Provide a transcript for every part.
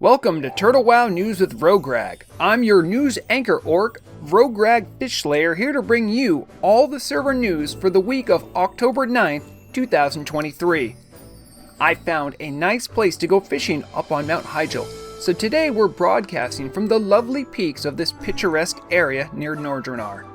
Welcome to Turtle WoW News with Vrograg. I'm your news anchor orc, Vrograg Fishslayer, here to bring you all the server news for the week of October 9th, 2023. I found a nice place to go fishing up on Mount Hyjal, so today we're broadcasting from the lovely peaks of this picturesque area near Nordrenar.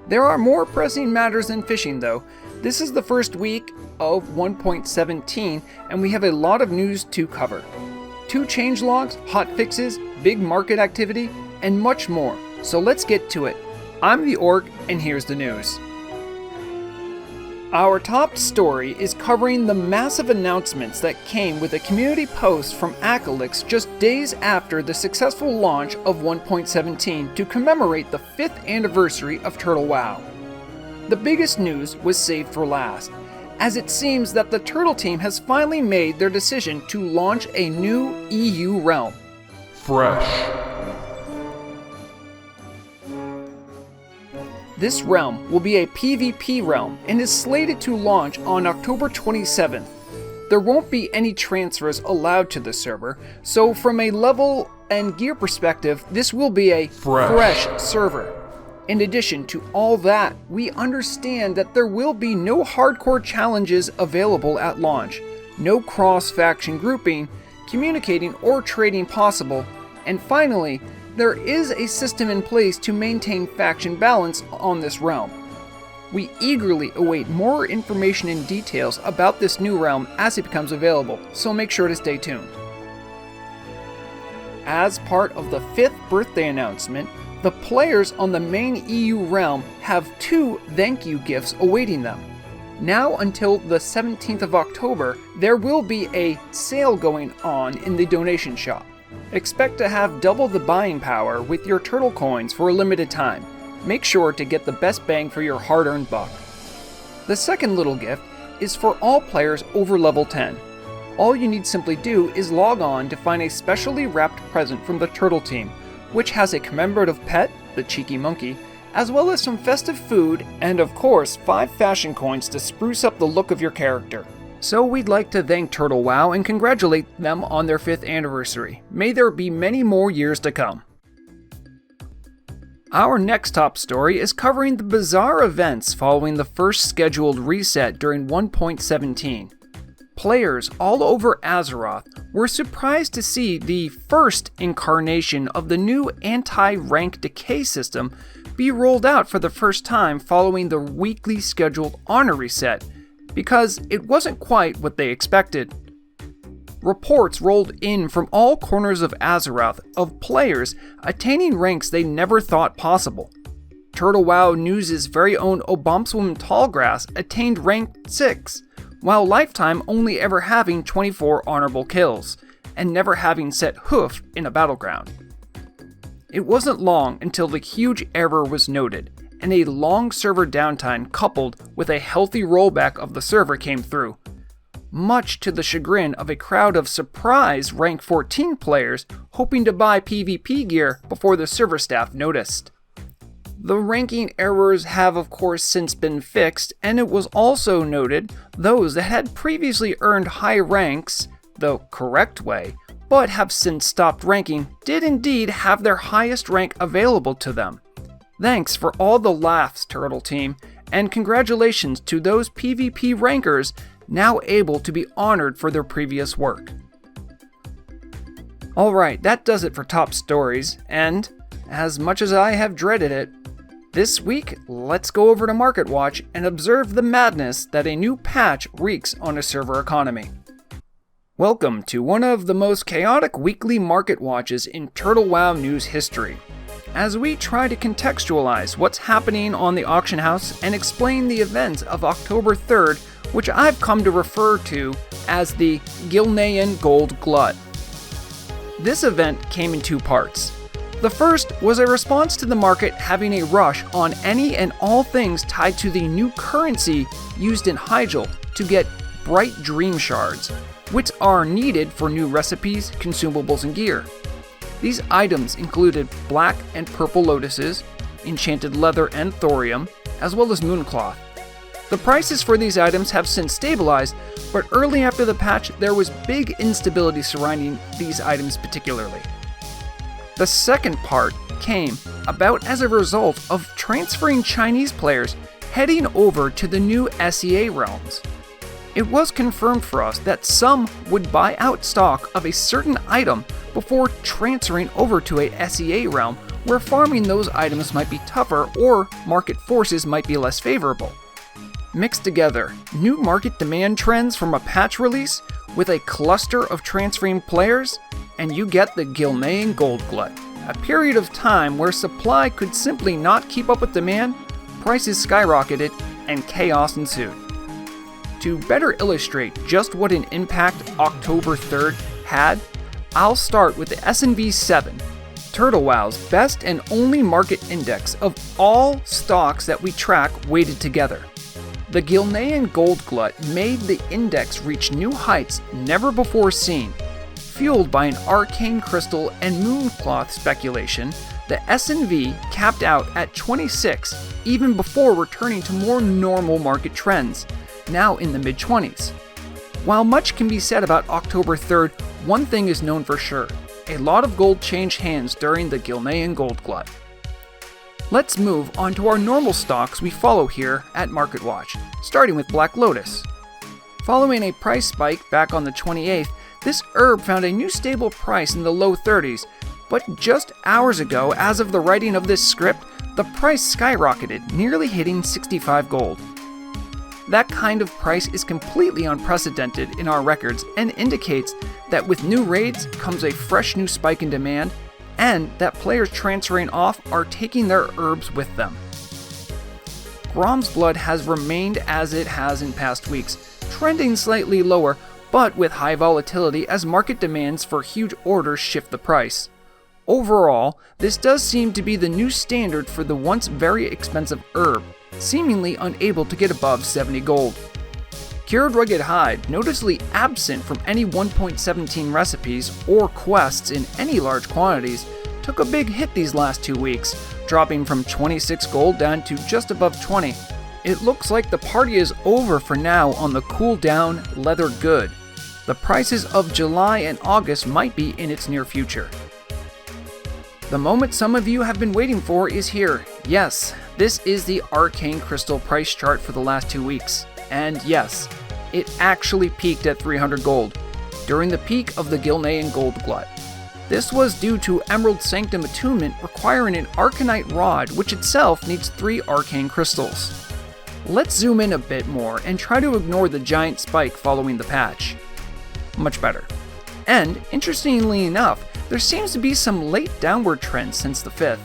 There are more pressing matters than fishing though. This is the first week of 1.17 and we have a lot of news to cover. 2 changelogs, hotfixes, big market activity, and much more. So let's get to it. I'm the Orc, and here's the news. Our top story is covering the massive announcements that came with a community post from Acalix just days after the successful launch of 1.17 to commemorate the 5th anniversary of Turtle WoW. The biggest news was saved for last, as it seems that the Turtle team has finally made their decision to launch a new EU realm. Fresh. This realm will be a PvP realm and is slated to launch on October 27th. There won't be any transfers allowed to the server, so from a level and gear perspective, this will be a fresh server. In addition to all that, we understand that there will be no hardcore challenges available at launch, no cross-faction grouping, communicating or trading possible, and finally, there is a system in place to maintain faction balance on this realm. We eagerly await more information and details about this new realm as it becomes available, so make sure to stay tuned. As part of the 5th birthday announcement, the players on the main EU realm have 2 thank you gifts awaiting them. Now until the 17th of October, there will be a sale going on in the donation shop. Expect to have double the buying power with your turtle coins for a limited time. Make sure to get the best bang for your hard-earned buck. The second little gift is for all players over level 10. All you need simply do is log on to find a specially wrapped present from the turtle team, which has a commemorative pet, the cheeky monkey, as well as some festive food, and of course 5 fashion coins to spruce up the look of your character. So we'd like to thank Turtle WoW and congratulate them on their 5th anniversary. May there be many more years to come. Our next top story is covering the bizarre events following the first scheduled reset during 1.17. Players all over Azeroth were surprised to see the first incarnation of the new anti-rank decay system be rolled out for the first time following the weekly scheduled honor reset, because it wasn't quite what they expected. Reports rolled in from all corners of Azeroth of players attaining ranks they never thought possible. Turtle WoW News' very own Obomswim Tallgrass attained rank 6, while lifetime only ever having 24 honorable kills, and never having set hoof in a battleground. It wasn't long until the huge error was noted, and a long server downtime coupled with a healthy rollback of the server came through, much to the chagrin of a crowd of surprise rank 14 players hoping to buy PvP gear before the server staff noticed. The ranking errors have of course since been fixed, and it was also noted those that had previously earned high ranks the correct way, but have since stopped ranking, did indeed have their highest rank available to them. Thanks for all the laughs, Turtle Team, and congratulations to those PvP rankers now able to be honored for their previous work. Alright, that does it for top stories, and as much as I have dreaded it, this week, let's go over to Market Watch and observe the madness that a new patch wreaks on a server economy. Welcome to one of the most chaotic weekly Market Watches in Turtle WoW News history, as we try to contextualize what's happening on the auction house and explain the events of October 3rd, which I've come to refer to as the Gilnean Gold Glut. This event came in 2 parts. The first was a response to the market having a rush on any and all things tied to the new currency used in Hyjal to get Bright Dream Shards, which are needed for new recipes, consumables, and gear. These items included black and purple lotuses, enchanted leather and thorium, as well as mooncloth. The prices for these items have since stabilized, but early after the patch there was big instability surrounding these items particularly. The second part came about as a result of transferring Chinese players heading over to the new SEA realms. It was confirmed for us that some would buy out stock of a certain item before transferring over to a SEA realm where farming those items might be tougher or market forces might be less favorable. Mixed together, new market demand trends from a patch release with a cluster of transferring players, and you get the Gilnean Gold Glut, a period of time where supply could simply not keep up with demand, prices skyrocketed, and chaos ensued. To better illustrate just what an impact October 3rd had, I'll start with the SNV 7, TurtleWow's best and only market index of all stocks that we track weighted together. The Gilnean Gold Glut made the index reach new heights never before seen. Fueled by an arcane crystal and mooncloth speculation, the SNV capped out at 26 even before returning to more normal market trends, now in the mid-20s. While much can be said about October 3rd, one thing is known for sure: a lot of gold changed hands during the Gilnean Gold Glut. Let's move on to our normal stocks we follow here at MarketWatch, starting with Black Lotus. Following a price spike back on the 28th, this herb found a new stable price in the low 30s, but just hours ago, as of the writing of this script, the price skyrocketed, nearly hitting 65 gold. That kind of price is completely unprecedented in our records and indicates that with new raids comes a fresh new spike in demand, and that players transferring off are taking their herbs with them. Grom's Blood has remained as it has in past weeks, trending slightly lower, but with high volatility as market demands for huge orders shift the price. Overall, this does seem to be the new standard for the once very expensive herb, seemingly unable to get above 70 gold. Cured Rugged Hide, noticeably absent from any 1.17 recipes or quests in any large quantities, took a big hit these last 2 weeks, dropping from 26 gold down to just above 20. It looks like the party is over for now on the cooldown Leather Good. The prices of July and August might be in its near future. The moment some of you have been waiting for is here. Yes, this is the Arcane Crystal price chart for the last 2 weeks. And yes, it actually peaked at 300 gold, during the peak of the Gilnean Gold Glut. This was due to Emerald Sanctum attunement requiring an Arcanite Rod, which itself needs 3 Arcane Crystals. Let's zoom in a bit more and try to ignore the giant spike following the patch. Much better. And, interestingly enough, there seems to be some late downward trend since the 5th.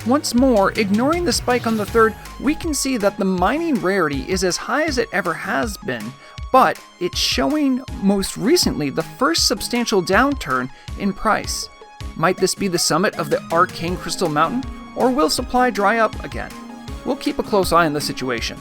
Once more, ignoring the spike on the 3rd, we can see that the mining rarity is as high as it ever has been, but it's showing most recently the first substantial downturn in price. Might this be the summit of the Arcane Crystal Mountain, or will supply dry up again? We'll keep a close eye on the situation.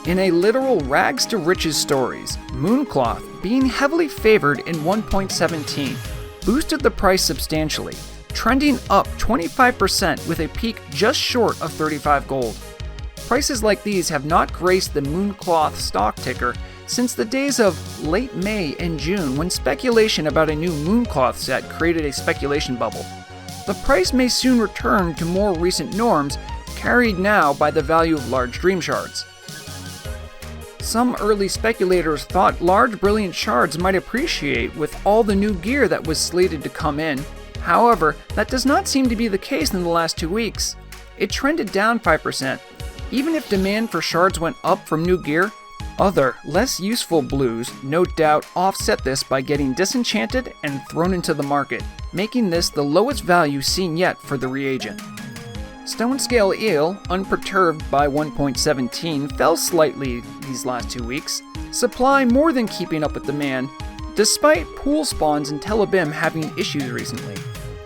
In a literal rags to riches stories, Mooncloth, being heavily favored in 1.17, boosted the price substantially, trending up 25% with a peak just short of 35 gold. Prices like these have not graced the Mooncloth stock ticker since the days of late May and June, when speculation about a new Mooncloth set created a speculation bubble. The price may soon return to more recent norms, carried now by the value of large dream shards. Some early speculators thought large brilliant shards might appreciate with all the new gear that was slated to come in. However, that does not seem to be the case in the last 2 weeks. It trended down 5%. Even if demand for shards went up from new gear, other, less useful blues no doubt offset this by getting disenchanted and thrown into the market, making this the lowest value seen yet for the reagent. Stone Scale Eel, unperturbed by 1.17, fell slightly these last 2 weeks, supply more than keeping up with demand, despite pool spawns in Telebim having issues recently.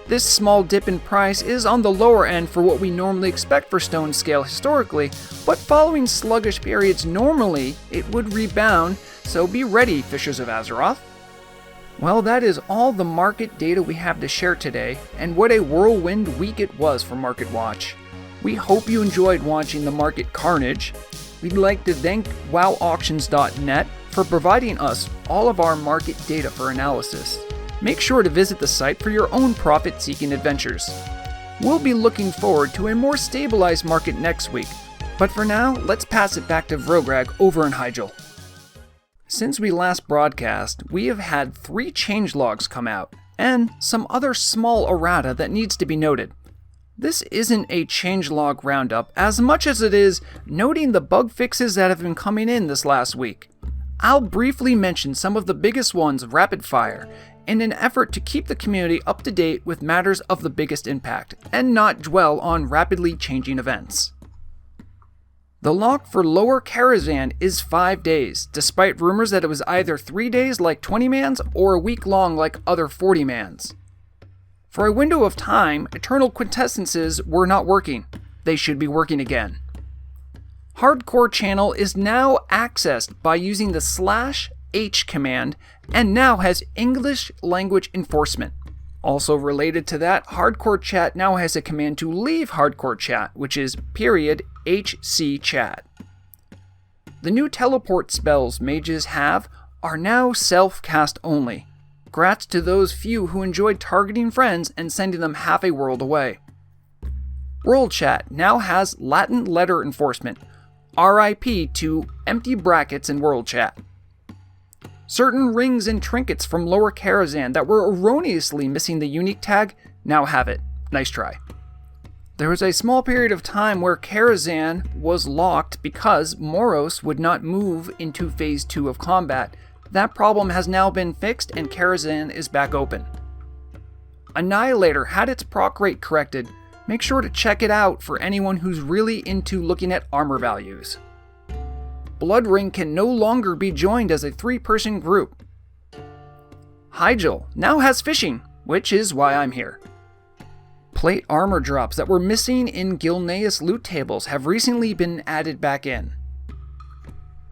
This small dip in price is on the lower end for what we normally expect for Stone Scale historically, but following sluggish periods normally it would rebound, so be ready, Fishers of Azeroth. Well, that is all the market data we have to share today, and what a whirlwind week it was for MarketWatch. We hope you enjoyed watching the market carnage. We'd like to thank WoWauctions.net for providing us all of our market data for analysis. Make sure to visit the site for your own profit-seeking adventures. We'll be looking forward to a more stabilized market next week, but for now, let's pass it back to Vrograg over in Hyjal. Since we last broadcast, we have had 3 changelogs come out, and some other small errata that needs to be noted. This isn't a changelog roundup as much as it is noting the bug fixes that have been coming in this last week. I'll briefly mention some of the biggest ones rapid fire in an effort to keep the community up to date with matters of the biggest impact and not dwell on rapidly changing events. The lock for Lower Karazhan is 5 days, despite rumors that it was either 3 days like 20-mans or a week long like other 40-mans. For a window of time, Eternal Quintessences were not working. They should be working again. Hardcore channel is now accessed by using the /h command and now has English language enforcement. Also related to that, Hardcore chat now has a command to leave Hardcore chat, which is $HC chat. The new teleport spells mages have are now self-cast only. Grats to those few who enjoyed targeting friends and sending them half a world away. World chat now has Latin letter enforcement. RIP to empty brackets in world chat. Certain rings and trinkets from Lower Karazhan that were erroneously missing the unique tag now have it. Nice try. There was a small period of time where Karazhan was locked because Moros would not move into Phase 2 of combat. That problem has now been fixed and Karazhan is back open. Annihilator had its proc rate corrected. Make sure to check it out for anyone who's really into looking at armor values. Blood Ring can no longer be joined as a 3-person group. Hyjal now has fishing, which is why I'm here. Plate armor drops that were missing in Gilneas loot tables have recently been added back in.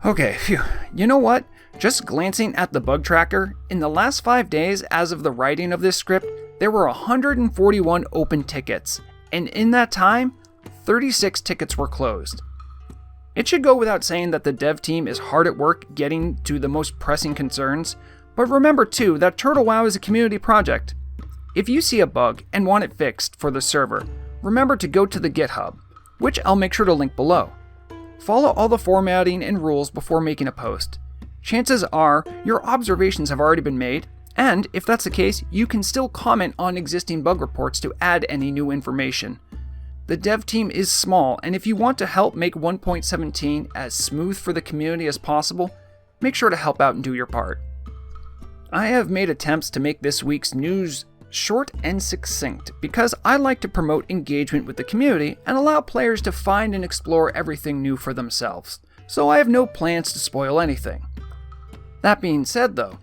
Okay, phew. You know what? Just glancing at the bug tracker, in the last 5 days as of the writing of this script, there were 141 open tickets, and in that time, 36 tickets were closed. It should go without saying that the dev team is hard at work getting to the most pressing concerns, but remember too that Turtle WoW is a community project. If you see a bug and want it fixed for the server, remember to go to the Git-hub, which I'll make sure to link below. Follow all the formatting and rules before making a post. Chances are your observations have already been made, and if that's the case, you can still comment on existing bug reports to add any new information. The dev team is small, and if you want to help make 1.17 as smooth for the community as possible, make sure to help out and do your part. I have made attempts to make this week's news short and succinct because I like to promote engagement with the community and allow players to find and explore everything new for themselves, so I have no plans to spoil anything. That being said though,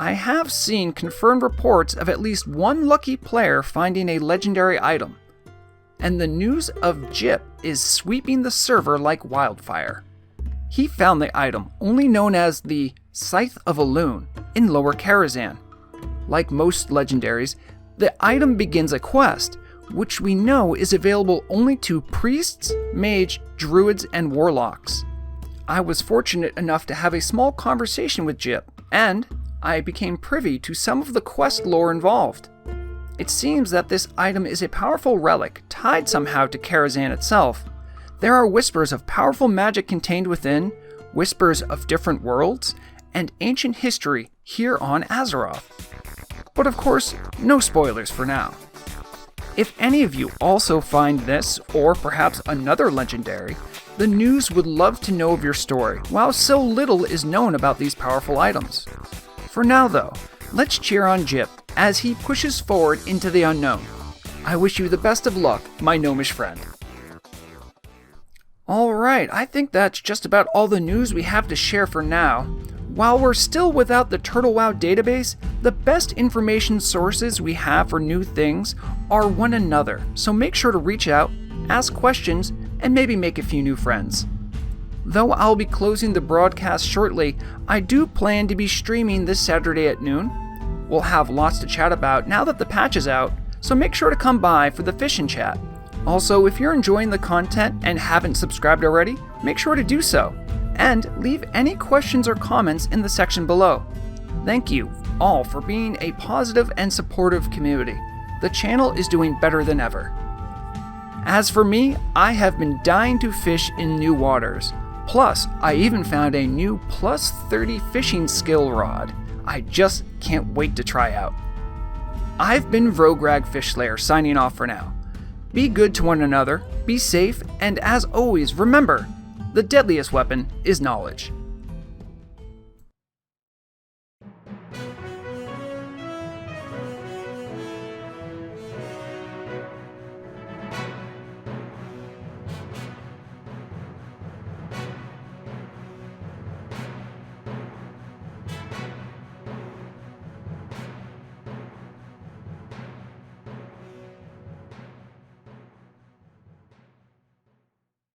I have seen confirmed reports of at least one lucky player finding a legendary item, and the news of Jip is sweeping the server like wildfire. He found the item, only known as the Scythe of Elune, in Lower Karazhan. Like most legendaries, the item begins a quest, which we know is available only to priests, mage, druids, and warlocks. I was fortunate enough to have a small conversation with Jip, and I became privy to some of the quest lore involved. It seems that this item is a powerful relic tied somehow to Karazhan itself. There are whispers of powerful magic contained within, whispers of different worlds, and ancient history here on Azeroth. But of course, no spoilers for now. If any of you also find this, or perhaps another legendary, the news would love to know of your story, while so little is known about these powerful items. For now though, let's cheer on Jip as he pushes forward into the unknown. I wish you the best of luck, my gnomish friend. Alright, I think that's just about all the news we have to share for now. While we're still without the Turtle WoW database, the best information sources we have for new things are one another, so make sure to reach out, ask questions, and maybe make a few new friends. Though I'll be closing the broadcast shortly, I do plan to be streaming this Saturday at noon. We'll have lots to chat about now that the patch is out, so make sure to come by for the fish and chat. Also, if you're enjoying the content and haven't subscribed already, make sure to do so, and leave any questions or comments in the section below. Thank you all for being a positive and supportive community. The channel is doing better than ever. As for me, I have been dying to fish in new waters. Plus, I even found a new +30 fishing skill rod I just can't wait to try out. I've been Vrograg Fish Slayer signing off for now. Be good to one another, be safe, and as always, remember, the deadliest weapon is knowledge.